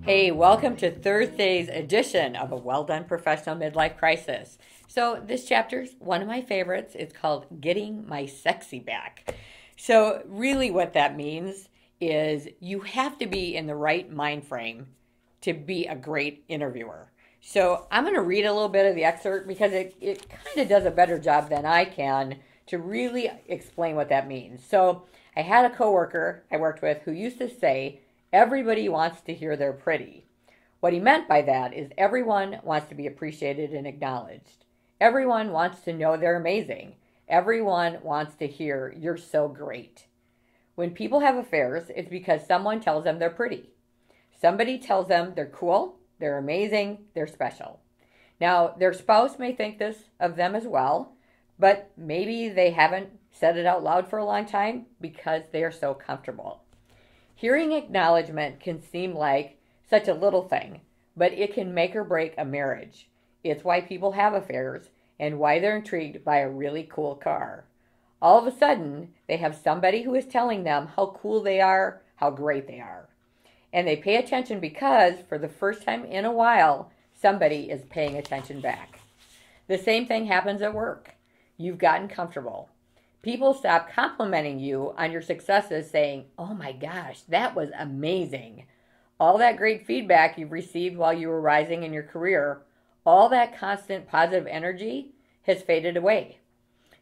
Hey, welcome to Thursday's edition of A Well Done Professional Midlife Crisis. So this chapter's one of my favorites. It's called Getting My Sexy Back. So really what that means is you have to be in the right mind frame to be a great interviewer. So I'm going to read a little bit of the excerpt because it kind of does a better job than I can to really explain what that means. So I had a coworker I worked with who used to say, everybody wants to hear they're pretty. What he meant by that is everyone wants to be appreciated and acknowledged. Everyone wants to know they're amazing. Everyone wants to hear you're so great. When people have affairs, it's because someone tells them they're pretty. Somebody tells them they're cool, they're amazing, they're special. Now, their spouse may think this of them as well, but maybe they haven't said it out loud for a long time because they are so comfortable. Hearing acknowledgement can seem like such a little thing, but it can make or break a marriage. It's why people have affairs and why they're intrigued by a really cool car. All of a sudden, they have somebody who is telling them how cool they are, how great they are. And they pay attention because, for the first time in a while, somebody is paying attention back. The same thing happens at work. You've gotten comfortable. People stop complimenting you on your successes saying, oh my gosh, that was amazing. All that great feedback you've received while you were rising in your career, all that constant positive energy has faded away.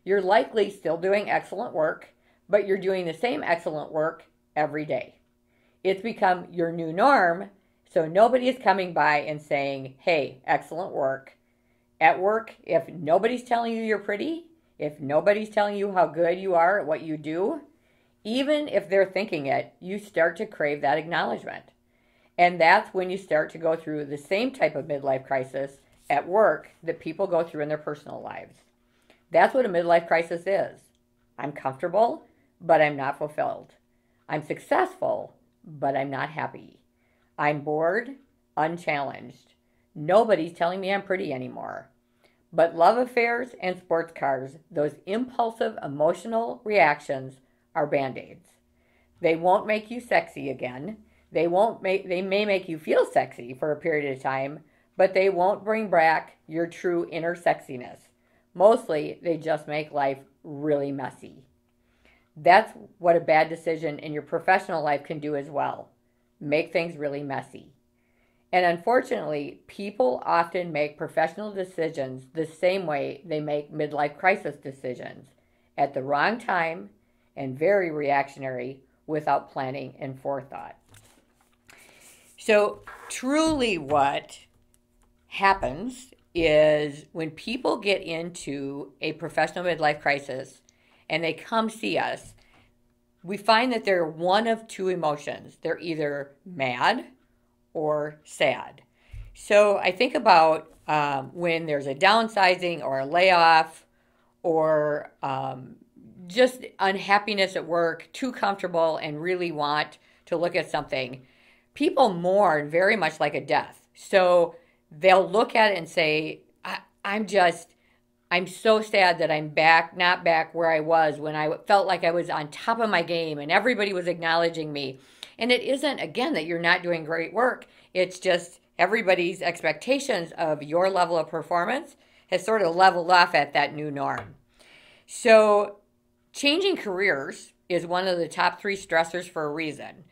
You're likely still doing excellent work, but you're doing the same excellent work every day. It's become your new norm, so nobody is coming by and saying, hey, excellent work. At work, if nobody's telling you you're pretty, if nobody's telling you how good you are at what you do, even if they're thinking it, you start to crave that acknowledgement. And that's when you start to go through the same type of midlife crisis at work that people go through in their personal lives. That's what a midlife crisis is. I'm comfortable, but I'm not fulfilled. I'm successful, but I'm not happy. I'm bored, unchallenged. Nobody's telling me I'm pretty anymore. But love affairs and sports cars, those impulsive emotional reactions, are band-aids. They won't make you sexy again. They may make you feel sexy for a period of time, but they won't bring back your true inner sexiness. Mostly, they just make life really messy. That's what a bad decision in your professional life can do as well. Make things really messy. And unfortunately, people often make professional decisions the same way they make midlife crisis decisions, at the wrong time and very reactionary without planning and forethought. So truly what happens is when people get into a professional midlife crisis and they come see us, we find that they're one of two emotions. They're either mad or sad. So I think about when there's a downsizing or a layoff or just unhappiness at work, too comfortable and really want to look at something. People mourn very much like a death. So they'll look at it and say, I'm so sad that I'm not back where I was when I felt like I was on top of my game and everybody was acknowledging me. And it isn't, again, that you're not doing great work. It's just everybody's expectations of your level of performance has sort of leveled off at that new norm. So changing careers is one of the top 3 stressors for a reason.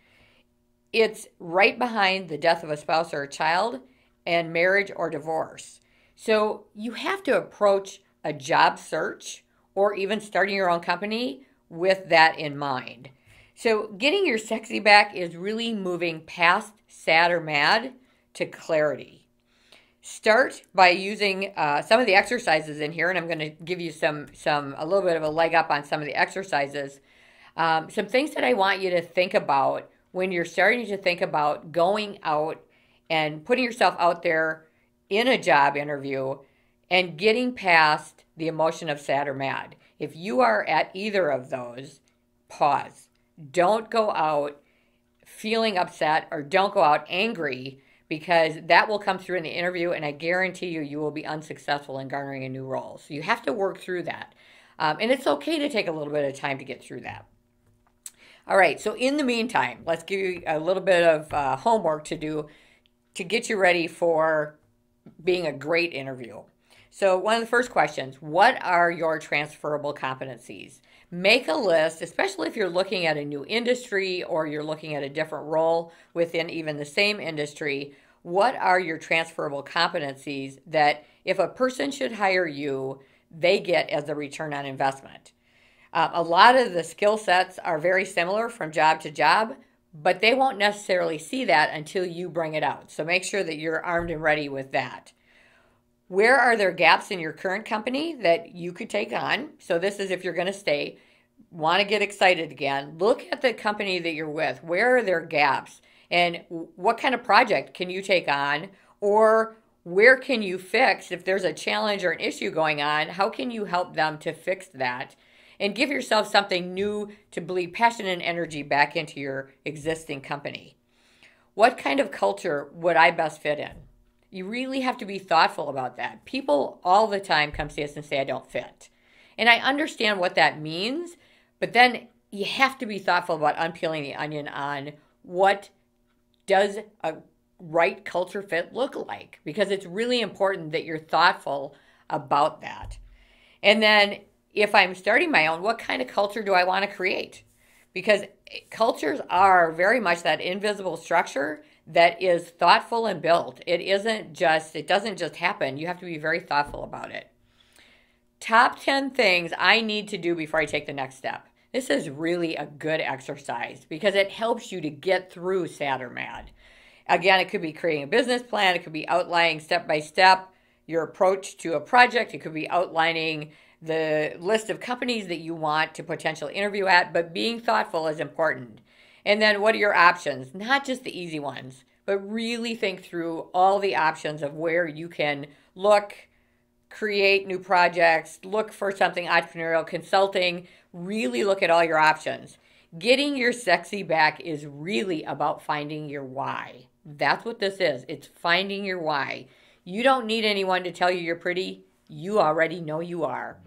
It's right behind the death of a spouse or a child and marriage or divorce. So you have to approach a job search or even starting your own company with that in mind. So getting your sexy back is really moving past sad or mad to clarity. Start by using some of the exercises in here, and I'm going to give you a little bit of a leg up on some of the exercises. Some things that I want you to think about when you're starting to think about going out and putting yourself out there in a job interview and getting past the emotion of sad or mad. If you are at either of those, pause. Don't go out feeling upset or don't go out angry because that will come through in the interview and I guarantee you will be unsuccessful in garnering a new role. So you have to work through that. And it's okay to take a little bit of time to get through that. All right, so in the meantime, let's give you a little bit of homework to do to get you ready for being a great interview. So one of the first questions, what are your transferable competencies? Make a list, especially if you're looking at a new industry or you're looking at a different role within even the same industry. What are your transferable competencies that if a person should hire you, they get as a return on investment? A lot of the skill sets are very similar from job to job, but they won't necessarily see that until you bring it out. So make sure that you're armed and ready with that. Where are there gaps in your current company that you could take on? So this is if you're going to stay, want to get excited again. Look at the company that you're with. Where are there gaps? And what kind of project can you take on? Or where can you fix if there's a challenge or an issue going on? How can you help them to fix that? And give yourself something new to bleed passion and energy back into your existing company. What kind of culture would I best fit in? You really have to be thoughtful about that. People all the time come see us and say, I don't fit. And I understand what that means, but then you have to be thoughtful about unpeeling the onion on what does a right culture fit look like, because it's really important that you're thoughtful about that. And then if I'm starting my own, what kind of culture do I want to create? Because cultures are very much that invisible structure that is thoughtful and built. It doesn't just happen. You have to be very thoughtful about it. Top 10 things I need to do before I take the next step. This is really a good exercise because it helps you to get through sad or mad. Again, it could be creating a business plan. It could be outlining step by step your approach to a project. It could be outlining the list of companies that you want to potentially interview at, but being thoughtful is important. And then what are your options? Not just the easy ones, but really think through all the options of where you can look, create new projects, look for something entrepreneurial, consulting, really look at all your options. Getting your sexy back is really about finding your why. That's what this is. It's finding your why. You don't need anyone to tell you you're pretty. You already know you are.